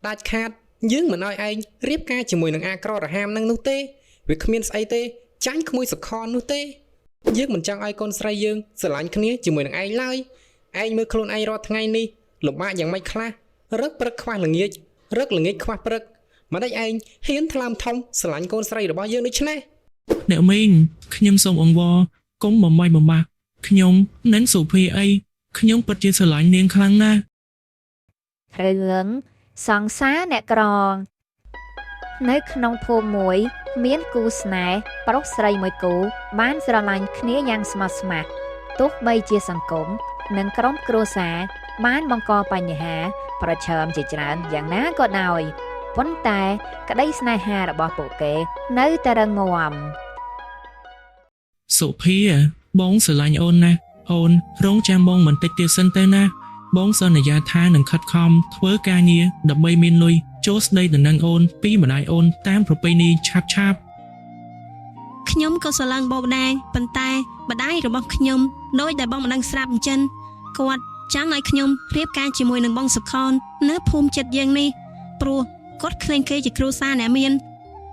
ដាច់ខាតយើងមិនឲ្យឯងរៀបការជាមួយនឹងអាក្ររហាមនឹងនោះទេវាគ្មានស្អីទេចាញ់ក្មួយសខននោះទេយើងមិនចង់ឲ្យកូនស្រីយើងស្រឡាញ់គ្នាជាមួយនឹងឯងឡើយឯងមើលខ្លួនឯងរាល់ថ្ងៃនេះលំបាកយ៉ាងម៉េចខ្លះរឹកព្រឹកខ្វះល្ងាចរឹកល្ងាចខ្វះព្រឹកមិនដេចឯងហ៊ានថ្លើមថំស្រឡាញ់កូនស្រីរបស់យើងដូចនេះអ្នកមីងខ្ញុំសូមអង្វរកុំបំបាក់ខ្ញុំនិងសុភីអីខ្ញុំពិតជាស្រឡាញ់នាងខ្លាំងណាស់រឿងសង្សារអ្នកក្រនៅក្នុងភូមិមួយមានគូស្នេហ៍ប្រុសស្រីមួយគូបានស្រឡាញ់គ្នាយ៉ាងស្មោះស្ម័គ្រទោះបីជាសង្គមនិងក្រុមគ្រួសារបានបង្កបញ្ហាប្រឈមជាច្រើនយ៉ាងណាក៏ដោយប៉ុន្តែក្តីស្នេហារបស់ពួកគេនៅតែរឹងមាំសុភីបងស្រឡាញ់អូនណាស់អូនរងចាំបងបន្តិចទៀតសិនទៅណាបងសន្យាថានឹងខិតខំធ្វើការងារដើម្បីមានលុយចូលស្ដីទៅនឹងអូនពីម្ដាយអូនតាមប្រពៃណីឆាប់ខ្ញុំក៏ស្រឡាញ់បងដែរប៉ុន្តែម្ដាយរបស់ខ្ញុំដោយតែបងមិនដឹងស្រាប់អញ្ចឹងគាត់ចង់ឲ្យខ្ញុំរៀបការជាមួយនឹងបងសុខននៅភូមិចិត្តយើងនេះព្រោះគាត់ឃើញគេជាគ្រួសារអ្នកមាន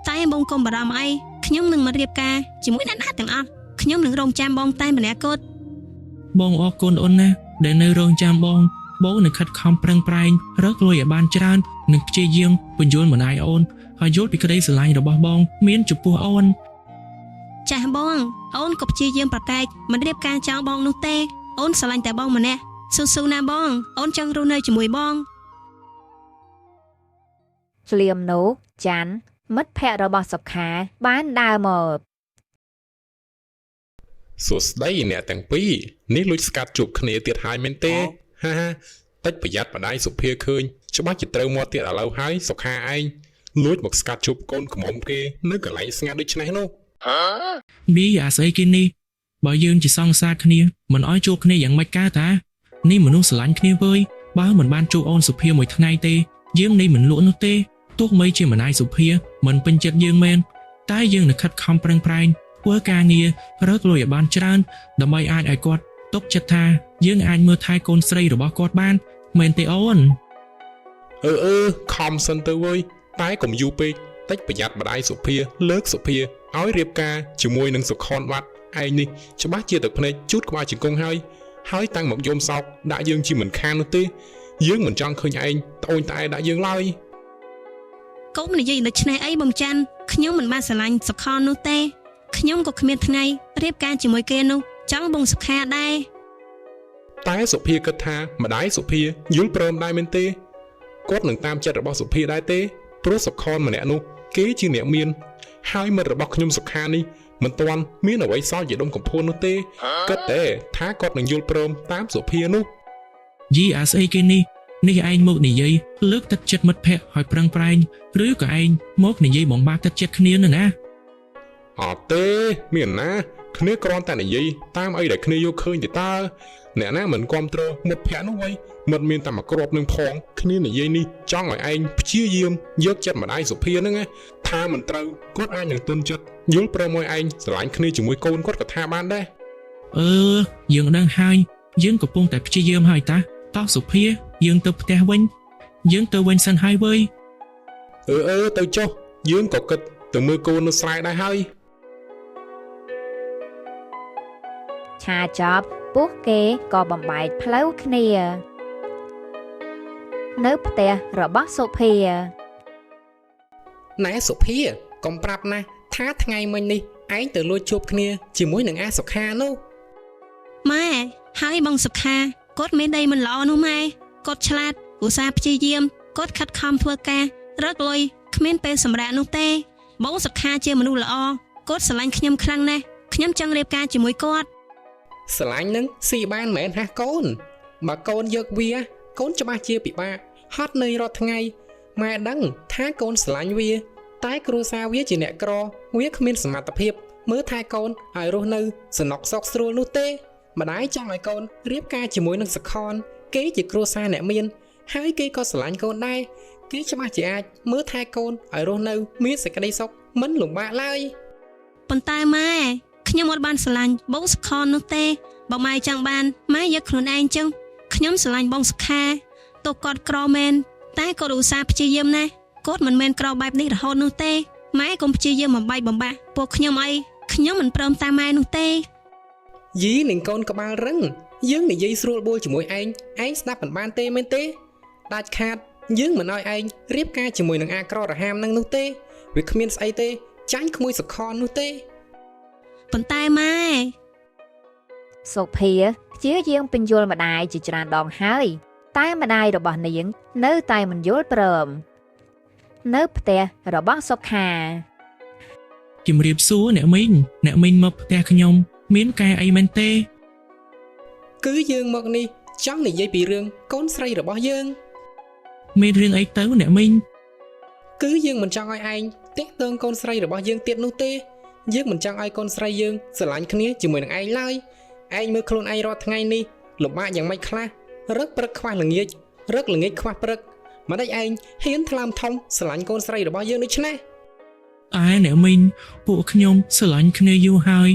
តែបងកុំបារម្ភអីខ្ញុំនឹងមករៀបការជាមួយអ្នកណាទាំងអស់ខ្ញុំនឹងរងចាំបងតែម្នាក់គត់បងអរគុណអូនណាដែលនៅរងចាំបងនឹងខិតខំប្រឹងប្រែងរកលុយឲ្យបានច្រើននិងព្យាយាមបញ្យល់ម្ដាយអូនឲ្យយល់ពីក្តីស្រឡាញ់របស់បងមានចំពោះអូនចាស់បងអូនក៏ព្យាយាមប្រកែកមិនរៀបការចោលបងនោះទេអូនស្រឡាញ់តែបងម្នាក់ស៊ូណាបងអូនចង់រស់នៅជាមួយបងភ្លាមនោះច័ន្ទមិត្តភក្តិរបស់សុខាបានដើរមកសួស្ដីអ្នកទាំងពីរនេះលួចស្កាត់ជួបគ្នាទៀតហើយមែនទេហាតិចប្រយ័ត្នបដៃសុភាឃើញច្បាស់ជាត្រូវមកទៀតឥឡូវហើយសុខាឯងលួចមកស្កាត់ជួបកូនខ្មុំគេនៅកន្លែងស្ងាត់ដូចនេះនោះវាអាស្អីគេនេះបើយើងជាសង្សារគ្នាមិនអោយជួបគ្នាយ៉ាងម៉េចកើតតានេះមនុស្សស្រឡាញ់គ្នាវើយបើមិនបានជួបអូនសុភាមួយថ្ងៃទេយើងនេះមិនលក់នោះទេទោះបីជាម្ដាយសុភាមិនពេញចិត្តយើងមែនតែយើងនឹងខិតខំប្រឹងប្រែងធ្វើការងាររកលុយឲ្យបានច្រើនដើម្បីអាចឲ្យគាត់ទុកចិត្តថាយើងអាចមើលថែកូនស្រីរបស់គាត់បានមែនទេអូនខំសិនទៅវើយតែកុំយូរពេកតិចប្រយ័ត្នម្ដាយសុភាលើកសុភាឲ្យរៀបការជាមួយនឹងសុខនបាត់ឯងនេះច្បាស់ជាទឹកភ្នែកជូតក្បាលជង្គង់ហើយតាំងមកយំសោកដាក់យើងជាមិនខាននោះទេយើងមិនចង់ឃើញឯងត្អូញត្អែដាក់យើងឡើយកុំនិយាយដូច្នេះអីបងច័ន្ទខ្ញុំមិនបានស្រឡាញ់សុខននោះទេខ្ញុំក៏គ្មានថ្ងៃរៀបការជាមួយគេនោះចង់បងសុខាដែរតែសុភាគិតថាម្ដាយសុភាយល់ព្រមដែរមែនទេគាត់នឹងតាមចិត្តរបស់សុភាដែរទេព្រោះសុខនម្នាក់នោះគេជាអ្នកមានហើយមិត្តរបស់ខ្ញុំសុខានេះមិនទាន់មានអ្វីសល់ជាដុំកំភួននោះទេគិតតែថាគាត់នឹងយល់ព្រមតាមសុភានោះយីអាស្អីគេនេះឯងមកនិយាយលើកទឹកចិត្តមិត្តភក្តិឲ្យប្រឹងប្រែងឬក៏ឯងមកនិយាយបំបាក់ទឹកចិត្តគ្នាណាអត់ទេមានណាគ្នាគ្រាន់តែនិយាយតាមអីដែលគ្នាយកឃើញទេតើអ្នកណាមិនគ្រប់គ្រងមិត្តភក្តិនោះវិញមិត្តមានតែមកគ្រាប់នឹងផងគ្នានិយាយនេះចង់ឲ្យឯងព្យាយាមយកចិត្តម្ដាយសុភាហ្នឹងថាមិនត្រូវគាត់អាចនឹងទុនចិត្តយល់ព្រមឲ្យឯងស្រឡាញ់គ្នាជាមួយកូនគាត់ក៏ថាបានដែរយើងដឹងហើយយើងកំពុងតែព្យាយាមហើយតាតោះសុភាយើងទៅផ្ទះវិញយើងទៅវិញសិនហើយវើយទៅចុះយើងក៏គិតទៅមើលកូននៅស្រែដែរហើយឆាចប់ពួកគេក៏បំបែកផ្លូវគ្នានៅផ្ទះរបស់សុភាណែសុភាកុំប្រាប់ណាថាថ្ងៃមិញនេះឯងទៅលួចជួបគ្នាជាមួយនឹងអាសុខានោះម៉ែហើយបងសុខាគាត់មានដីមិនល្អនោះម៉ែគាត់ឆ្លាតឧស្សាហ៍ព្យាយាមគាត់ខិតខំធ្វើការរកលុយគ្មានពេលសម្រាប់នោះទេបងសុខាជាមនុស្សល្អគាត់ស្រឡាញ់ខ្ញុំខ្លាំងណាស់ខ្ញុំចង់រៀបការជាមួយគាត់ស្រឡាញ់នឹងស៊ីបានមែនហ่ะកូនបើកូនយកវាកូនច្បាស់ជាពិបាកហត់នឿយរាល់ថ្ងៃម៉ែដឹងថាកូនស្រឡាញ់វាតែគ្រួសារវាជាអ្នកក្រវាគ្មានសមត្ថភាពមើលថែកូនឲ្យរស់នៅសំណុកសោកស្រួលនោះទេម្ដាយចង់ឲ្យកូនរៀបការជាមួយនឹងសុខនគេជាគ្រួសារអ្នកមានហើយគេក៏ស្រឡាញ់កូនដែរគេច្បាស់ជាអាចមើលថែកូនឲ្យរស់នៅមានសេចក្តីសុខមិនលំបាកឡើយប៉ុន្តែម៉ែខ្ញុំអត់បានស្រឡាញ់បងសុខននោះទេបើម៉ែចង់បានម៉ែយកខ្លួនឯងចឹងខ្ញុំស្រឡាញ់បងសុខាទោះគាត់ក្រមែន តែគាត់ឧស្សាហ៍ព្យាយាមណាស់គាត់មិនមែនក្របែបនេះរហូតនោះទេម៉ែកុំព្យាយាមបំបាយបំបាក់ពួកខ្ញុំអីខ្ញុំមិនព្រមតាមម៉ែនោះទេ យីនឹងកូនក្បាលរឹងយើងនិយាយស្រួលបួលជាមួយឯងស្ដាប់មិនបានទេមែនទេដាច់ខាតយើងមិនឲ្យឯងរៀបការជាមួយនឹងអាក្ររហាមនឹងនោះទេវាគ្មានស្អីទេចាញ់ក្មួយសខននោះទេ ប៉ុន្តែម៉ែ សុភាព្យាយាមពន្យល់ម្ដាយជាច្រើនដងហើយតែម្ដាយរបស់នាងនៅតែមិនយល់ព្រមនៅផ្ទះរបស់សុខា ជំរាបសួរអ្នកមីងមកផ្ទះខ្ញុំមានការអីមែនទេ គឺយើងមកនេះចង់និយាយពីរឿងកូនស្រីរបស់យើង មានរឿងអីទៅអ្នកមីង គឺយើងមិនចង់ឲ្យឯងតាក់ទងកូនស្រីរបស់យើងទៀតនោះទេយើងមិនចង់ឲ្យកូនស្រីយើងស្រឡាញ់គ្នាជាមួយនឹងឯងឡើយឯងមើលខ្លួនឯងរាល់ថ្ងៃនេះលំបាកយ៉ាងម៉េចខ្លះរឹកព្រឹកខ្វះល្ងាចរឹកល្ងាចខ្វះព្រឹកមិនដេចឯងហ៊ានថ្លើមធំស្រឡាញ់កូនស្រីរបស់យើងដូច្នេះ អ្នកមីងពួកខ្ញុំស្រឡាញ់គ្នាយូរហើយ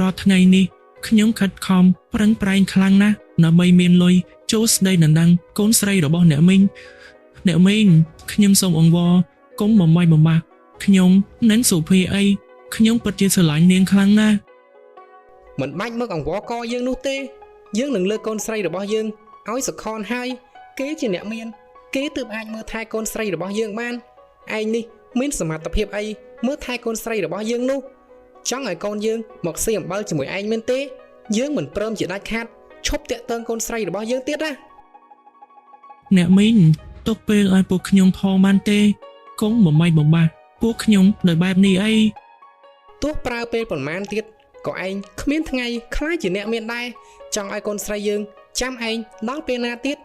រាល់ថ្ងៃនេះខ្ញុំខិតខំប្រឹងប្រែងខ្លាំងណាស់ដើម្បីមានលុយចូលស្ដីដណ្ដឹងកូនស្រីរបស់អ្នកមីងខ្ញុំសូមអង្វរកុំបំបាយបំបាក់ខ្ញុំនិងសុភាអីខ្ញុំពិតជាស្រឡាញ់នាងខ្លាំងណាស់ មិនបាច់មកអង្វរកយើងនោះទេយើងនឹងលើកកូនស្រីរបស់យើងឲ្យសខនហើយគេជាអ្នកមានគេទើបអាចមើលថែកូនស្រីរបស់យើងបានឯងនេះមានសមត្ថភាពអីមើលថែកូនស្រីរបស់យើងនោះចង់ឲ្យកូនយើងមកស៊ីអំបិលជាមួយឯងមែនទេយើងមិនព្រមជាដាច់ខាតឈប់តាក់ទងកូនស្រីរបស់យើងទៀតណា អ្នកមីងទុកពេលឲ្យពួកខ្ញុំផងបានទេកុំបំបាយបំបាក់ពួកខ្ញុំដោយបែបនេះអី ទោះប្រើពេលប៉ុន្មានទៀតក៏ឯងគ្មានថ្ងៃខ្លាចជាអ្នកមានដែរចង់ឲ្យកូនស្រីយើងចាំឯងដល់ពេលណាទៀត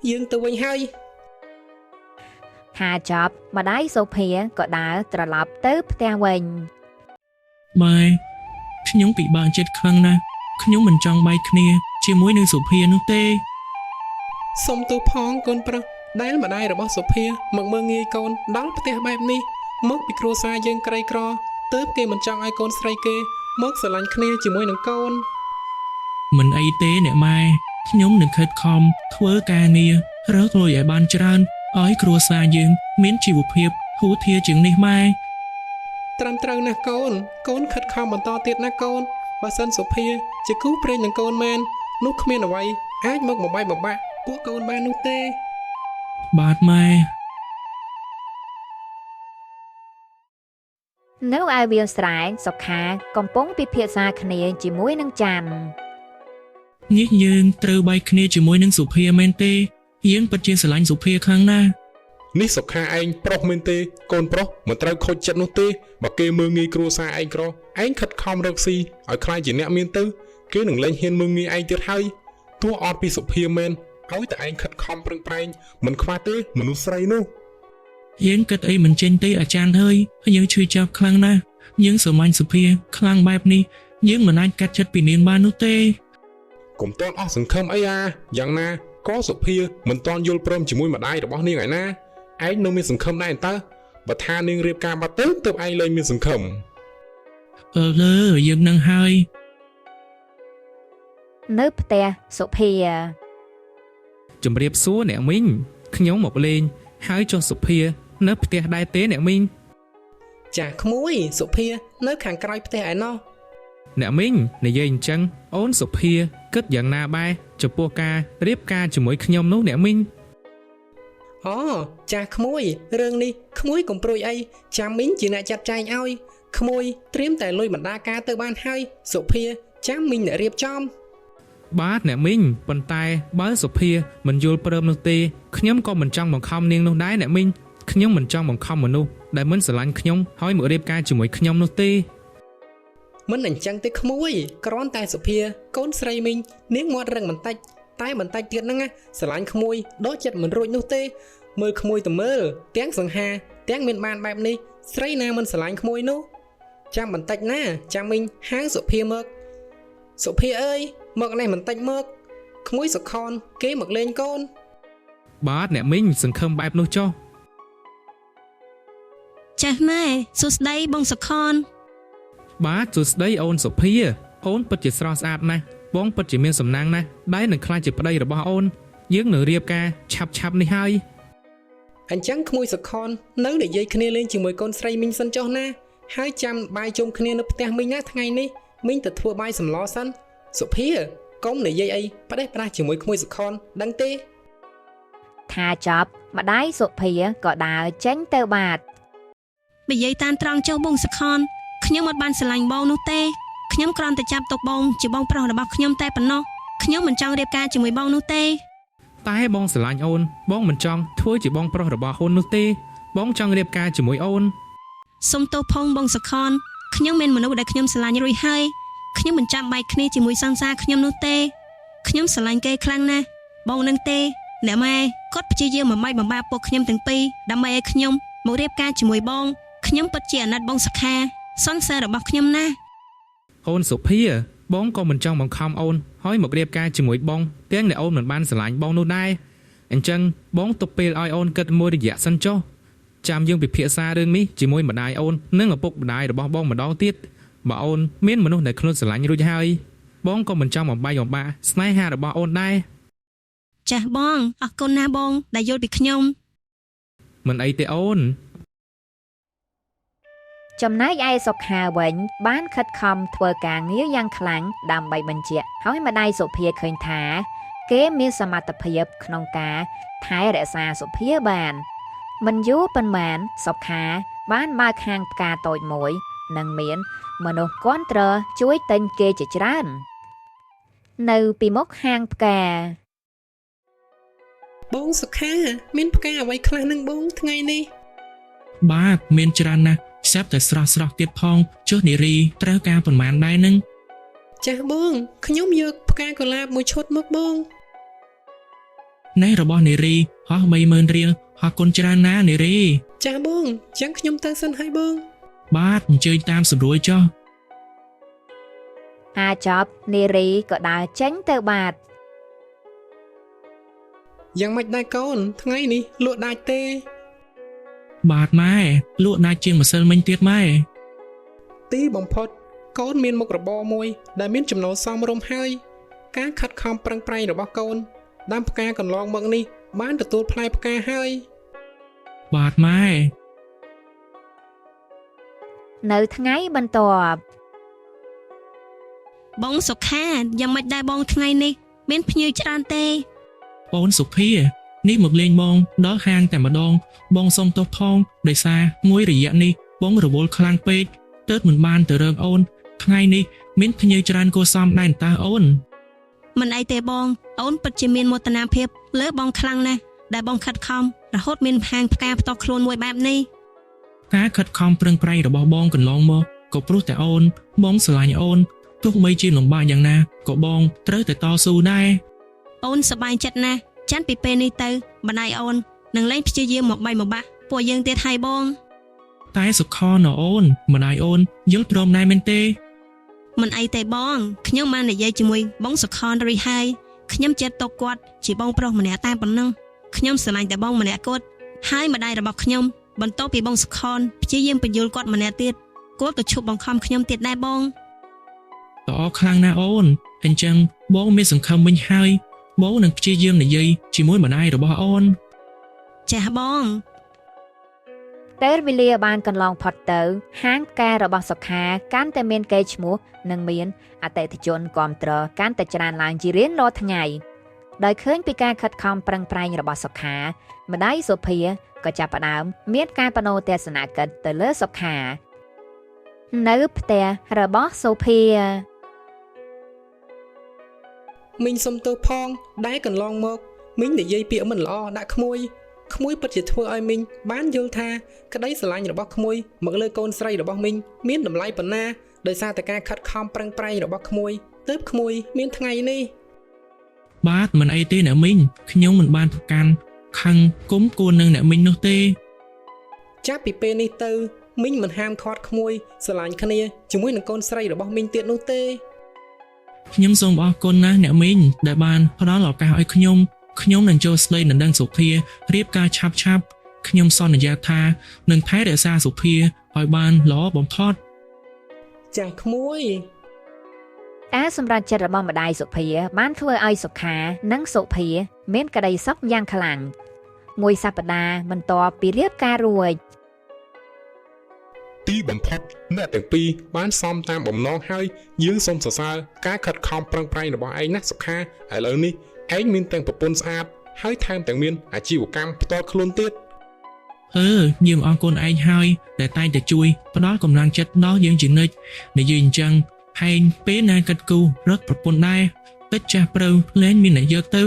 យើងទៅវិញហើយ ហាចប់ម្ដាយសុភាក៏ដើរត្រឡប់ទៅផ្ទះវិញ ម៉ែខ្ញុំពិបាកចិត្តខ្លាំងណាស់ខ្ញុំមិនចង់បែកគ្នាជាមួយនឹងសុភានោះទេ សុំទោសផងកូនប្រុសដែលម្ដាយរបស់សុភាមកមើងងាយកូនដល់ផ្ទះបែបនេះមកពីគ្រួសារយើងក្រីក្រទើបគេមិនចង់ឲ្យកូនស្រីគេមកស្រឡាញ់គ្នាជាមួយនឹងកូន មិនអីទេអ្នកម៉ែខ្ញុំនឹងខិតខំធ្វើការងាររកលុយឲ្យបានច្រើនឲ្យគ្រួសារយើងមានជីវភាពហួធាជាងនេះម៉ែ ត្រឹមត្រូវណាស់កូនកូនខិតខំបន្តទៀតណាកូនបើសិនសុភាជាគូព្រេងនឹងកូនមែននោះគ្មានអ្វីអាចមកបំបាយបំបាក់ពួកកូនបាននោះទេ បាទម៉ែ នៅឯវាលស្រែសុខាកំពុងពិភាក្សាគ្នាជាមួយនឹងច័ន្ទ នេះយើងត្រូវបែកគ្នាជាមួយនឹងសុភាមែនទេយើងពិតជាស្រឡាញ់សុភាខ្លាំងណាស់ នេះសុខាឯងប្រុសមែនទេកូនប្រុសមិនត្រូវខូចចិត្តនោះទេបើគេមើងងាយគ្រួសារឯងក្រឯងខិតខំរកស៊ីឲ្យខ្លាចជាអ្នកមានទៅគេនឹងលែងហ៊ានមើងងាយឯងទៀតហើយទោះអត់ពីសុភាមែនឲ្យតែឯងខិតខំប្រឹងប្រែងមិនខ្វះទេមនុស្សស្រីនោះ យើងគិតអីមិនចេញទេអាចារ្យហើយយើងឈឺចាប់ខ្លាំងណាស់យើងស្រឡាញ់សុភាខ្លាំងបែបនេះយើងមិនអាចកាត់ចិត្តពីនាងបាននោះទេ កុំតន់អស់សង្ឃឹមអីយ៉ាងណាក៏សុភាមិនតន់យល់ព្រមជាមួយម្ដាយរបស់នាងឯណាឯងនៅមានសង្ឃឹមដែរតើបើថានាងរៀបការបាត់ទៅទើបឯងលែងមានសង្ឃឹម លើយើងនឹងហើយ នៅផ្ទះសុភា ជំរាបសួរអ្នកមីងខ្ញុំមកលេងហើយចុះសុភានៅផ្ទះដែរទេអ្នកមីង ចាក្មួយសុភានៅខាងក្រោយផ្ទះឯណោះ អ្នកមីងនិយាយអញ្ចឹងអូនសុភាគិតយ៉ាងណាបែរចំពោះការរៀបការជាមួយខ្ញុំនោះអ្នកមីង អូចាក្មួយរឿងនេះក្មួយកុំព្រួយអីចាំមីងជាអ្នកចាត់ចែងឲ្យក្មួយត្រៀមតែលុយបណ្ដាការទៅបានហើយសុភាចាំមីងអ្នករៀបចំ បាទអ្នកមីងប៉ុន្តែបើសុភាមិនយល់ព្រមនោះទេខ្ញុំក៏មិនចង់បង្ខំនាងនោះដែរអ្នកមីងខ្ញុំមិនចង់បង្ខំមនុស្សដែលមិនស្រឡាញ់ខ្ញុំហើយមករៀបការជាមួយខ្ញុំនោះទេ មិនអញ្ចឹងទេក្មួយគ្រាន់តែសុភាកូនស្រីមីងនាងមាត់រឹងបន្តិចតែបន្តិចទៀតហ្នឹងស្រឡាញ់ក្មួយដកចិត្តមិនរួចនោះទេមើលក្មួយទៅមើលទាំងសង្ហាទាំងមានបានបែបនេះស្រីណាមិនស្រឡាញ់ក្មួយនោះចាំបន្តិចណាចាំមីងហៅសុភាមកសុភាអើយមកនេះបន្តិចមកក្មួយសុខនគេមកលេងកូន បាទអ្នកមីងសង្ឃឹមបែបនោះចុះ ចាស់ម៉ែសួស្ដីបងសុខន បាទសួស្ដីអូនសុភាអូនពិតជាស្រស់ស្អាតណាស់បងពិតជាមានសំណាងណាស់ដែលនឹងក្លាយជាប្តីរបស់អូនយើងនឹងរៀបការឆាប់ៗនេះហើយ អញ្ចឹងក្មួយសុខននៅនិយាយគ្នាលេងជាមួយកូនស្រីមីងសិនចុះណាហើយចាំបាយជុំគ្នានៅផ្ទះមីងណាថ្ងៃនេះមីងទៅធ្វើបាយសម្លសិនសុភាកុំនិយាយអីផ្ដេសផ្ដាស់ជាមួយក្មួយសុខនដឹងទេ ថាចប់ម្ដាយសុភាក៏ដើរចេញទៅបាត់ និយាយតាមត្រង់ចុះបងសុខនខ្ញុំមិនបានស្រឡាញ់បងនោះទេខ្ញុំគ្រាន់តែចាប់ទុកបងជាបងប្រុសរបស់ខ្ញុំតែប៉ុណ្ណោះខ្ញុំមិនចង់រៀបការជាមួយបងនោះទេ តែបងស្រឡាញ់អូនបងមិនចង់ធ្វើជាបងប្រុសរបស់អូននោះទេបងចង់រៀបការជាមួយអូន សុំទោសផងបងសុខនខ្ញុំមានមនុស្សដែលខ្ញុំស្រឡាញ់រួចហើយខ្ញុំមិនចាំបែកគ្នាជាមួយសង្សារខ្ញុំនោះទេខ្ញុំស្រឡាញ់គេខ្លាំងណាស់បងនឹងទេអ្នកម៉ែគាត់ព្យាយាមបំបាក់ពួកខ្ញុំទាំងពីរដើម្បីឲ្យខ្ញុំមករៀបការជាមួយបងខ្ញុំពិតជាអាណិតបងសុខាសង្សាររបស់ខ្ញុំណាស់ អូនសុភាបងក៏មិនចង់បង្ខំអូនហើយមករៀបការជាមួយបងទាំងដែលអូនមិនបានស្រឡាញ់បងនោះដែរអញ្ចឹងបងទុកពេលឲ្យអូនគិតមួយរយៈសិនចុះចាំយើងពិភាក្សារឿងនេះជាមួយម្ដាយអូននិងឪពុកម្ដាយរបស់បងម្ដងទៀតបើអូនមានមនុស្សដែលខ្លួនស្រឡាញ់រួចហើយបងក៏មិនចង់បំបាយបំបាក់ស្នេហារបស់អូនដែរ ចាស់បងអរគុណណាស់បងដែលយល់ពីខ្ញុំ មិនអីទេអូន ចំណែកឯសុខាវិញបានខិតខំធ្វើការងារយ៉ាងខ្លាំងដើម្បីបញ្ជាក់ឲ្យម្ដាយសុភាឃើញថាគេមានសមត្ថភាពក្នុងការថែរក្សាសុភាបានមិនយូរប៉ុន្មានសុខាបានបើកហាងផ្កាតូចមួយនិងមានមនុស្សគាំទ្រជួយទិញគេជាច្រើននៅពីមុខហាងផ្កា បងសុខាមានផ្កាអ្វីខ្លះនឹងបងថ្ងៃនេះ បាទមានច្រើនណាស់ស្រាប់តែស្រស់ទៀតផងចុះនារីត្រូវការប៉ុន្មានដែរនឹង ចាស់បងខ្ញុំយកផ្កាកុលាបមួយឈុតមកបង ណែរបស់នារីហោះ 30000 រៀលអរគុណច្រើនណាស់នារី ចាស់បងចឹងខ្ញុំទៅសិនហើយបង បាទអញ្ជើញតាមស្រួលចុះ ចប់នារីក៏ដើរចេញទៅបាត់ យ៉ាងម៉េចដែរកូនថ្ងៃនេះលក់ដាច់ទេ បាទម៉ែលក់ដាច់ជាងម្សិលមិញទៀតម៉ែ ទីបំផុតកូនមានមុខរបរមួយដែលមានចំណូលសមរម្យហើយការខិតខំប្រឹងប្រែងរបស់កូនដាំផ្កាកន្លងមកនេះបានទទួលផ្លែផ្កាហើយ បាទម៉ែ នៅថ្ងៃបន្ទាប់ បងសុខាយ៉ាងម៉េចដែរបងថ្ងៃនេះមានភ្ញៀវច្រើនទេ អូនសុភានេះមកលេងបងដល់ហាងតែម្ដងបងសុំទោសផងដោយសារមួយរយៈនេះបងរវល់ខ្លាំងពេកទើបមិនបានទៅរកអូនថ្ងៃនេះមានភ្ញៀវច្រើនគួរសមដែរតើអូន មិនអីទេបងអូនពិតជាមានមោទនភាពលើបងខ្លាំងណាស់ដែលបងខិតខំរហូតមានហាងផ្កាផ្ទាល់ខ្លួនមួយបែបនេះ ការខិតខំប្រឹងប្រែងរបស់បងកន្លងមកក៏ព្រោះតែអូនបងស្រឡាញ់អូនទោះបីជាលំបាកយ៉ាងណាក៏បងត្រូវតែតស៊ូដែរ អូនសប្បាយចិត្តណាស់ចាន់ពីពេលនេះទៅម្ដាយអូននឹងលែងព្យាយាមមកបាយមកបាក់ពួកយើងទៀតហើយបង តែសុខណអូនម្ដាយអូនយល់ព្រមដែរមែនទេ មិនអីទេបងខ្ញុំបាននិយាយជាមួយបងសុខនរីហើយខ្ញុំចិត្តទុកគាត់ជាបងប្រុសម្នាក់តែប៉ុណ្ណឹងខ្ញុំស្រឡាញ់តែបងម្នាក់គាត់ហើយម្ដាយរបស់ខ្ញុំបន្ទាប់ពីបងសុខនព្យាយាមបញ្យល់គាត់ម្នាក់ទៀតគាត់ក៏ឈប់បង្ខំខ្ញុំទៀតដែរបង ល្អខ្លាំងណាស់អូនអញ្ចឹងបងមានសង្ឃឹមវិញហើយបងនឹងព្យាយាមនិយាយជាមួយម្ដាយរបស់អូន ចាស់បង ពេលវេលាបានកន្លងផុតទៅហាងផ្ការបស់សុខាកាន់តែមានកេរ្តិ៍ឈ្មោះនិងមានអតិថិជនគាំទ្រកាន់តែច្រើនឡើងជារៀងរាល់ថ្ងៃដោយឃើញពីការខិតខំប្រឹងប្រែងរបស់សុខាម្ដាយសុភាក៏ចាប់ផ្ដើមមានការបណោទស្សនកិច្ចទៅលើសុខានៅផ្ទះរបស់សុភា មីងសុំទោសផងដែលកន្លងមកមីងនិយាយពាក្យមិនល្អដាក់ក្មួយពិតជាធ្វើឲ្យមីងបានយល់ថាក្តីស្រឡាញ់របស់ក្មួយមកលើកូនស្រីរបស់មីងមានតម្លៃប៉ុណ្ណាដោយសារតែការខិតខំប្រឹងប្រែងរបស់ក្មួយទើបក្មួយមានថ្ងៃនេះ បាទមិនអីទេអ្នកមីងខ្ញុំមិនបានប្រកាន់ខឹងគុំគួរនឹងអ្នកមីងនោះទេ ចាប់ពីពេលនេះទៅមីងមិនហាមឃាត់ក្មួយស្រឡាញ់គ្នាជាមួយនឹងកូនស្រីរបស់មីងទៀតនោះទេ ខ្ញុំសូមអរគុណណាស់អ្នកមីងដែលបានផ្ដល់ឱកាសឲ្យខ្ញុំនឹងចូលស្ដីដណ្ដឹងសុភារៀបការឆាប់ខ្ញុំសន្យាថានឹងថែរក្សាសុភាឲ្យបានល្អបំផុត ចាស់ក្មួយ ការសម្រេចចិត្តរបស់ម្ដាយសុភាបានធ្វើឲ្យសុខានិងសុភាមានក្តីសុខយ៉ាងខ្លាំង មួយសប្តាហ៍បន្ទាប់ពីរៀបការរួច ទីបំផុតអ្នកទាំងពីរបានសមតាមបំណងហើយយើងសូមសរសើរការខិតខំប្រឹងប្រែងរបស់ឯងណាសុខាឥឡូវនេះឯងមានទាំងប្រពន្ធស្អាតហើយថែមទាំងមានអាជីវកម្មផ្ទាល់ខ្លួនទៀត យើងអរគុណឯងហើយដែលតែងតែជួយផ្ដល់កម្លាំងចិត្តដល់យើងជានិច្ចនិយាយអញ្ចឹងហែងពេលណាកាត់គូរត់ប្រពន្ធដែរទឹកចាស់ព្រៅលែងមានអ្នកយកទៅ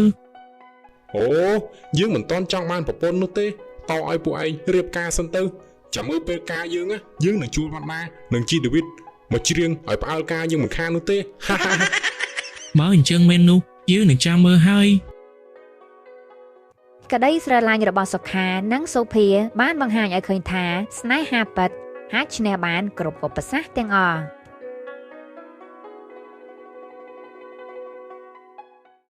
អូយើងមិនតន់ចង់បានប្រពន្ធនោះទេតឲ្យពួកឯងរៀបការសិនទៅចាំមើលពេលការយើងនឹងជួលវត្តណានឹងជីដាវីតមកច្រៀងឲ្យផ្អើលការយើងមិនខាននោះទេ បើអញ្ចឹងមែននោះយើងនឹងចាំមើលហើយ ក្តីស្រឡាញ់របស់សុខានិងសូភាបានបង្ហាញឲ្យឃើញថាស្នេហាពិតអាចឈ្នះបានគ្រប់ឧបសគ្គទាំងអស់